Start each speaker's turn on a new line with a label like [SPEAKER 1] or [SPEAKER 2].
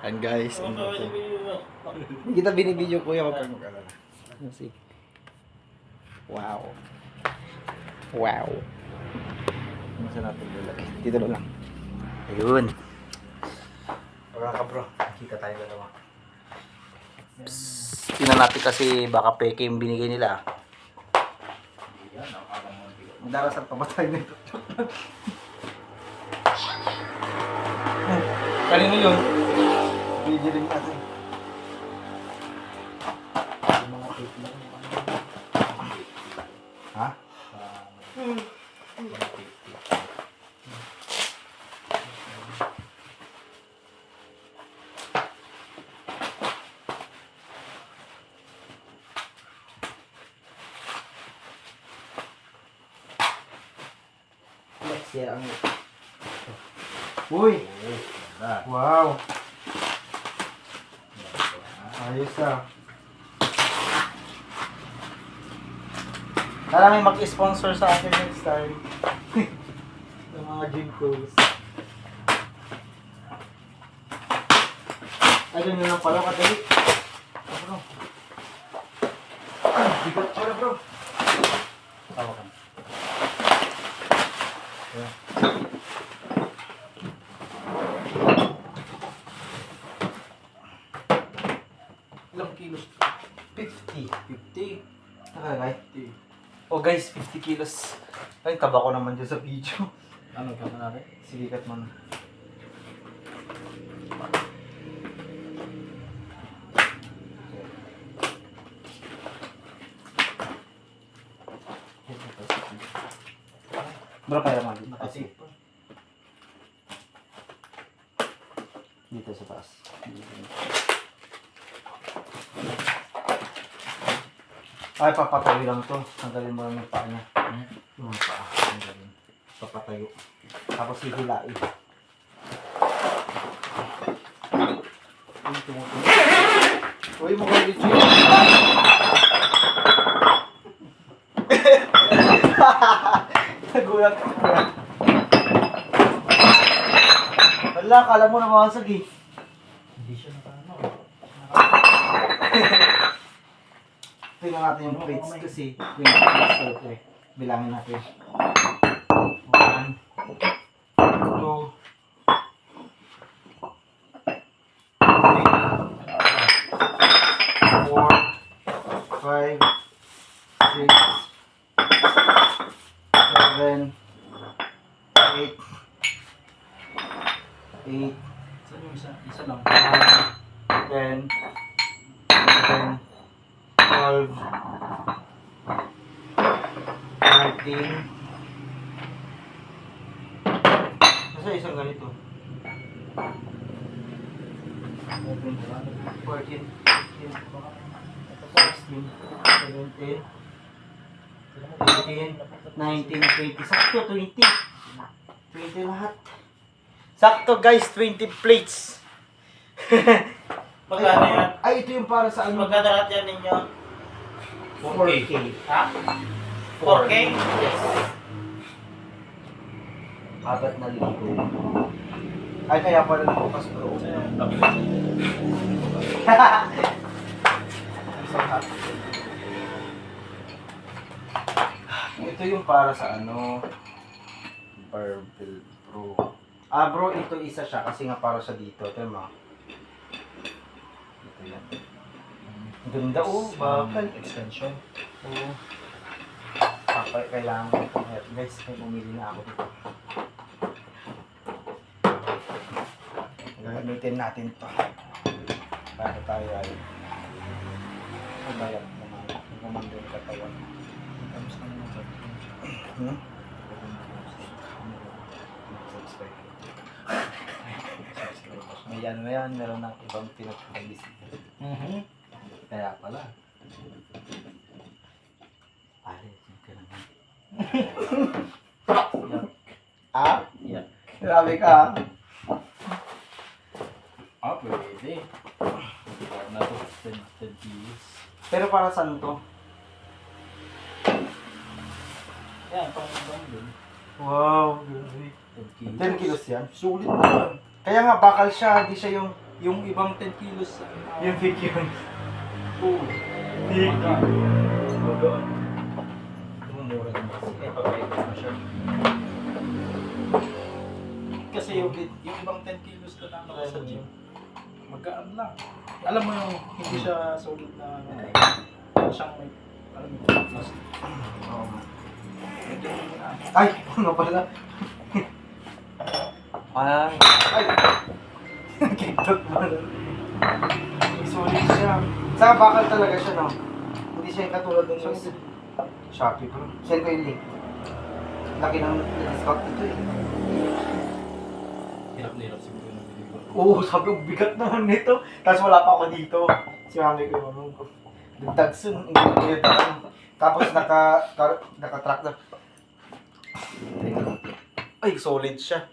[SPEAKER 1] And guys, hindi kita binibideo kuya, wag kang mag-alala. See? Wow. Wow. Ano sa natin lalagay? Dito na lang. Ayun. Wala ka bro, kita tayo dalawa. Tingnan natin kasi baka peke yung binigay nila. Magdarasal pa ba tayo nito? Kanino yun? Video rin natin. Mga tape lang. Ha? Siya ang... Uy! Wow! Ayos ah. Sana may mag-sponsor sa akin next time. Sa mga gym tools. Ay, ganyan lang pala kadali. Bro. Bigat pala bro. Tawakan. Yeah. Ilang kilos? 50. 50? Nakalagay? 50. Oh guys, 50 kilos. Ay, taba ko naman dyan sa video. Ano ka na natin? Silikat mo na. Berapa ya mali? Nakasip pa. Dito sa taas. Ay, papatayo lang to. Tanggalin mo lang yung paa niya. Yung paa. Tanggalin. Papatayo. Tapos hihilain. Uy, mukhang legit. Nagulat ka na. Wala, kala mo namasag eh. Hindi siya nakano. Tingnan natin yung plates kasi yung plates ito eh. Bilangin natin. 1, 2, 3, 4, 5, 6, 7, 8, 8, saan yung isa? Isa lang. 10, 11, 12, 13, kasi isang ganito. 14, 15, 16, 17, 18, 19, 20. Sakto, 20. 20 lahat. Sakto guys, 20 plates.
[SPEAKER 2] Magkano yan?
[SPEAKER 1] Ay, ito yung para sa ano?
[SPEAKER 2] Magkano lahat yan ninyo?
[SPEAKER 1] 4K.
[SPEAKER 2] Ha? 4K?
[SPEAKER 1] Yes. 4,000. Ay, kaya pala nabukas bro. Ito yung para sa ano? Barbell Pro. Ah bro, ito isa siya kasi nga para siya dito. Ito mo. Ito yan. Ang ganda oh, bakal.
[SPEAKER 2] Extension.
[SPEAKER 1] Oo. Kailangan ko itong help. Guys, may pumili na ako dito. Gagamitin natin to. Para tayo ay bayad naman. Yung kumando ng katawan. Tapos ka naman sa subscribe. May yan na yan. Meron ng ibang pinag-bisita. Kaya pala. Alis, yung ka naman. Ah?
[SPEAKER 2] Yeah.
[SPEAKER 1] Grabe ka.
[SPEAKER 2] Ah, pwede. Na to, 10 kilos.
[SPEAKER 1] Pero para saan to?
[SPEAKER 2] Yan, pang din.
[SPEAKER 1] Wow, grabe.
[SPEAKER 2] 10 kilos.
[SPEAKER 1] 10 kilos yan. Sulit na. Kaya nga bakal siya, hindi siya yung
[SPEAKER 3] Yung ibang 10 kilos.
[SPEAKER 1] Yung fake yun.
[SPEAKER 3] Oo.
[SPEAKER 1] Fake.
[SPEAKER 3] Magaan.
[SPEAKER 2] Mumura naman kasi. Eh, pagkain ko siya.
[SPEAKER 3] Kasi yung ibang 10 kilos na tama ko sa gym. Magaan lang. Alam mo yung hindi siya solid na ano siyang may alam mo mas
[SPEAKER 1] Ay! Ano pala? Ay! Kiktot mo na. Solid siya. Saka bakal talaga siya, no? Hindi siya yung katulad ng Shopee pa. Send ko yung link. Laki ng discount nito eh.
[SPEAKER 2] Hirap na hirap siguro ng video ko.
[SPEAKER 1] Oo, sabi ko, bigat naman nito. Tapos wala pa ako dito. Si mami ko yung ko. Dagdag soon. Tapos naka-track na. Ay, solid siya.